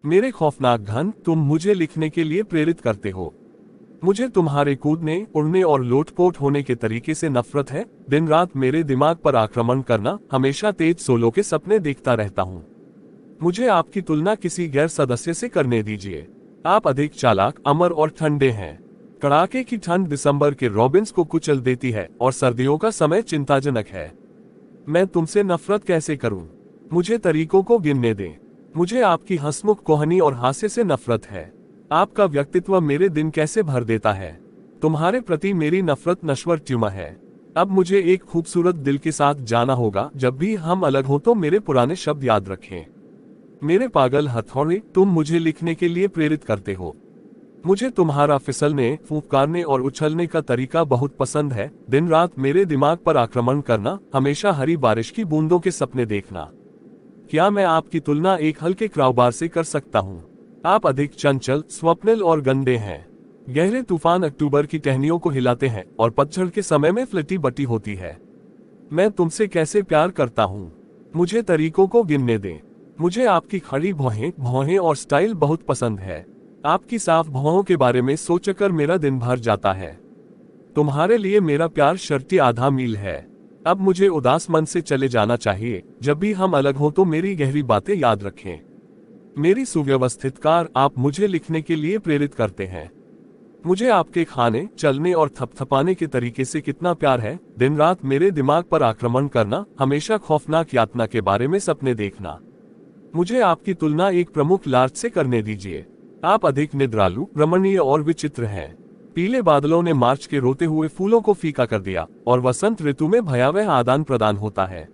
मेरे खौफनाक घन, तुम मुझे लिखने के लिए प्रेरित करते हो। मुझे तुम्हारे कूदने, उड़ने और लोटपोट होने के तरीके से नफरत है। दिन रात मेरे दिमाग पर आक्रमण करना, हमेशा तेज सोलो के सपने देखता रहता हूँ। मुझे आपकी तुलना किसी गैर सदस्य से करने दीजिए। आप अधिक चालाक, अमर और ठंडे हैं। कड़ाके की ठंड दिसंबर के रॉबिन्स को कुचल देती है और सर्दियों का समय चिंताजनक है। मैं तुमसे नफरत कैसे करूं? मुझे तरीकों को गिनने दें। मुझे आपकी हंसमुख कोहनी और हास्य से नफरत है। आपका व्यक्तित्व मेरे दिन कैसे भर देता है। तुम्हारे प्रति मेरी नफरत नश्वर ट्यूमर है। अब मुझे एक खूबसूरत दिल के साथ जाना होगा। जब भी हम अलग हो तो मेरे पुराने शब्द याद रखें। मेरे पागल हथौड़े, तुम मुझे लिखने के लिए प्रेरित करते हो। मुझे तुम्हारा फिसलने, फूंकारने और उछलने का तरीका बहुत पसंद है। दिन रात मेरे दिमाग पर आक्रमण करना, हमेशा हरी बारिश की बूंदों के सपने देखना। क्या मैं आपकी तुलना एक हल्के क्राउबार से कर सकता हूँ? आप अधिक चंचल, स्वप्निल और गंदे हैं। गहरे तूफान अक्टूबर की टहनियों को हिलाते हैं और पतझड़ के समय में फ्लटी बटी होती है। मैं तुमसे कैसे प्यार करता हूँ? मुझे तरीकों को गिनने दें। मुझे आपकी खड़ी भौहें और स्टाइल बहुत पसंद है। आपकी साफ भौहों के बारे में सोचकर मेरा दिन भर जाता है। तुम्हारे लिए मेरा प्यार शर्ती आधा मील है। अब मुझे उदास मन से चले जाना चाहिए। जब भी हम अलग हो तो मेरी गहरी बातें याद रखें। मेरी सुव्यवस्थित कार, आप मुझे लिखने के लिए प्रेरित करते हैं। मुझे आपके खाने, चलने और थपथपाने के तरीके से कितना प्यार है। दिन रात मेरे दिमाग पर आक्रमण करना, हमेशा खौफनाक यातना के बारे में सपने देखना। मुझे आपकी तुलना एक प्रमुख लार्च से करने दीजिए। आप अधिक निद्रालु, रमणीय और विचित्र हैं। पीले बादलों ने मार्च के रोते हुए फूलों को फीका कर दिया और वसंत ऋतु में भयावह आदान प्रदान होता है।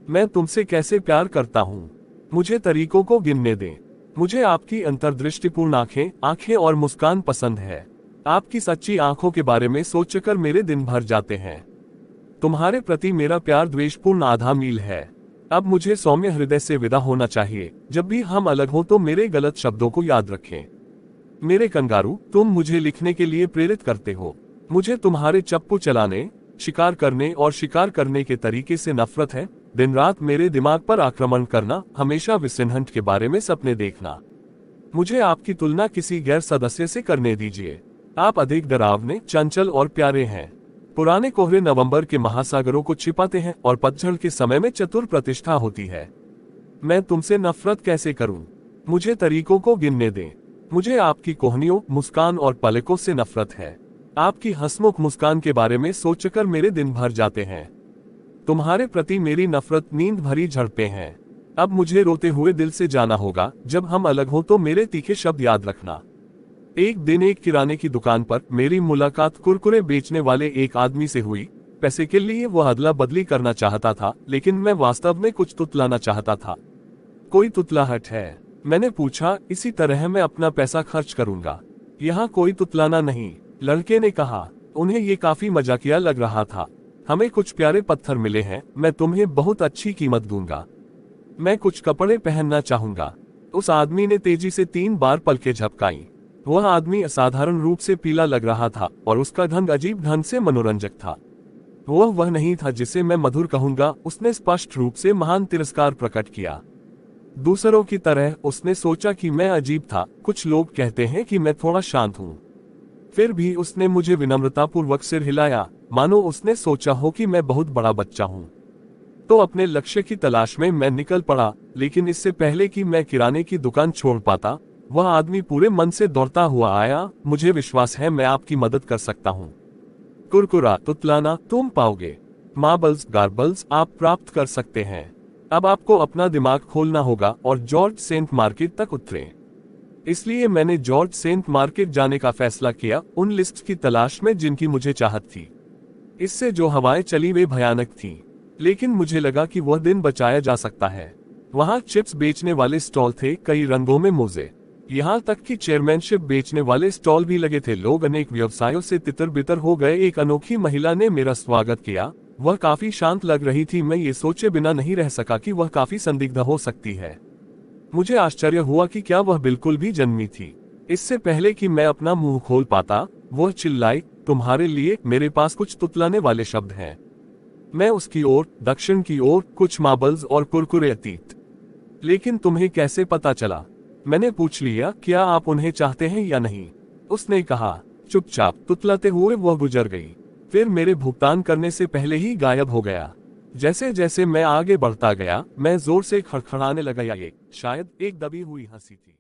मैं तुमसे कैसे प्यार करता हूँ? मुझे तरीकों को गिनने दें। मुझे आपकी अंतर्दृष्टिपूर्ण आंखें और मुस्कान पसंद है। आपकी सच्ची आंखों के बारे में सोचकर मेरे दिन भर जाते हैं। तुम्हारे प्रति मेरा प्यार द्वेषपूर्ण आधा मील है। अब मुझे सौम्य हृदय से विदा होना चाहिए। जब भी हम अलग हो तो मेरे गलत शब्दों को याद रखें। मेरे कंगारू, तुम मुझे लिखने के लिए प्रेरित करते हो। मुझे तुम्हारे चप्पू चलाने, शिकार करने और शिकार करने के तरीके से नफरत है। दिन रात मेरे दिमाग पर आक्रमण करना, हमेशा विसिनहंट के बारे में सपने देखना। मुझे आपकी तुलना किसी गैर सदस्य से करने दीजिए। आप अधिक डरावने, चंचल और प्यारे हैं। पुराने कोहरे नवंबर के महासागरों को छिपाते हैं और पतझड़ के समय में चतुर प्रतिष्ठा होती है। मैं तुमसे नफरत कैसे करूं? मुझे तरीकों को गिनने दें। मुझे आपकी कोहनियों, मुस्कान और पलकों से नफरत है। आपकी हंसमुख मुस्कान के बारे में सोचकर मेरे दिन भर जाते हैं। तुम्हारे प्रति मेरी नफरत नींद भरी झड़पें हैं। अब मुझे रोते हुए दिल से जाना होगा। जब हम अलग हो तो मेरे तीखे शब्द याद रखना। एक दिन एक किराने की दुकान पर मेरी मुलाकात कुरकुरे बेचने वाले एक आदमी से हुई। पैसे के लिए वह अदला बदली करना चाहता था, लेकिन मैं वास्तव में कुछ तुतलाना चाहता था। कोई तुतलाहट है? मैंने पूछा। इसी तरह मैं अपना पैसा खर्च करूंगा। यहाँ कोई तुतलाना नहीं, लड़के ने कहा। उन्हें ये काफी मजाकिया लग रहा था। हमें कुछ प्यारे पत्थर मिले हैं, मैं तुम्हें बहुत अच्छी कीमत दूंगा। मैं कुछ कपड़े पहनना चाहूंगा। उस आदमी ने तेजी से 3 बार पलकें झपकाई। वह आदमी असाधारण रूप से पीला लग रहा था और उसका ढंग अजीब ढंग से मनोरंजक था। वह नहीं था जिसे मैं मधुर कहूंगा। उसने स्पष्ट रूप से महान तिरस्कार प्रकट किया। दूसरों की तरह उसने सोचा कि मैं अजीब था। कुछ लोग कहते हैं कि मैं थोड़ा शांत हूँ। फिर भी उसने मुझे विनम्रतापूर्वक सिर हिलाया, मानो उसने सोचा हो कि मैं बहुत बड़ा बच्चा हूँ। तो अपने लक्ष्य की तलाश में मैं निकल पड़ा, लेकिन इससे पहले कि मैं किराने की दुकान छोड़ पाता, वह आदमी पूरे मन से दौड़ता हुआ आया। मुझे विश्वास है मैं आपकी मदद कर सकता हूँ। कुरकुरा, तुतलाना तुम पाओगे। मार्बल्स, गार्बल्स आप प्राप्त कर सकते हैं। अब आपको अपना दिमाग खोलना होगा और जॉर्ज सेंट मार्केट तक उतरें। इसलिए मैंने जॉर्ज सेंट मार्केट जाने का फैसला किया, उन लिस्ट की तलाश में जिनकी मुझे चाहत थी। इससे जो हवाएं चली वे भयानक थीं, लेकिन मुझे लगा कि वह दिन बचाया जा सकता है। वहां चिप्स बेचने वाले स्टॉल थे, कई रंगों में मोजे। यहाँ तक कि चेयरमैनशिप बेचने वाले स्टॉल भी लगे थे। लोग अनेक व्यवसायों से तितर बितर हो गए। एक अनोखी महिला ने मेरा स्वागत किया। वह काफी शांत लग रही थी। मैं ये सोचे बिना नहीं रह सका कि वह काफी संदिग्ध हो सकती है। मुझे आश्चर्य हुआ कि क्या वह बिल्कुल भी जन्मी थी। इससे पहले कि मैं अपना मुंह खोल पाता, वह चिल्लाई, तुम्हारे लिए मेरे पास कुछ तुतलाने वाले शब्द हैं। मैं उसकी ओर, दक्षिण की ओर, कुछ मार्बल्स और कुरकुरे अतीत। लेकिन तुम्हें कैसे पता चला? मैंने पूछ लिया, क्या आप उन्हें चाहते हैं या नहीं? उसने कहा। चुपचाप तुतलाते हुए वह गुजर गई। फिर मेरे भुगतान करने से पहले ही गायब हो गया। जैसे जैसे मैं आगे बढ़ता गया, मैं जोर से खड़खड़ाने लगा। ये शायद एक दबी हुई हंसी थी।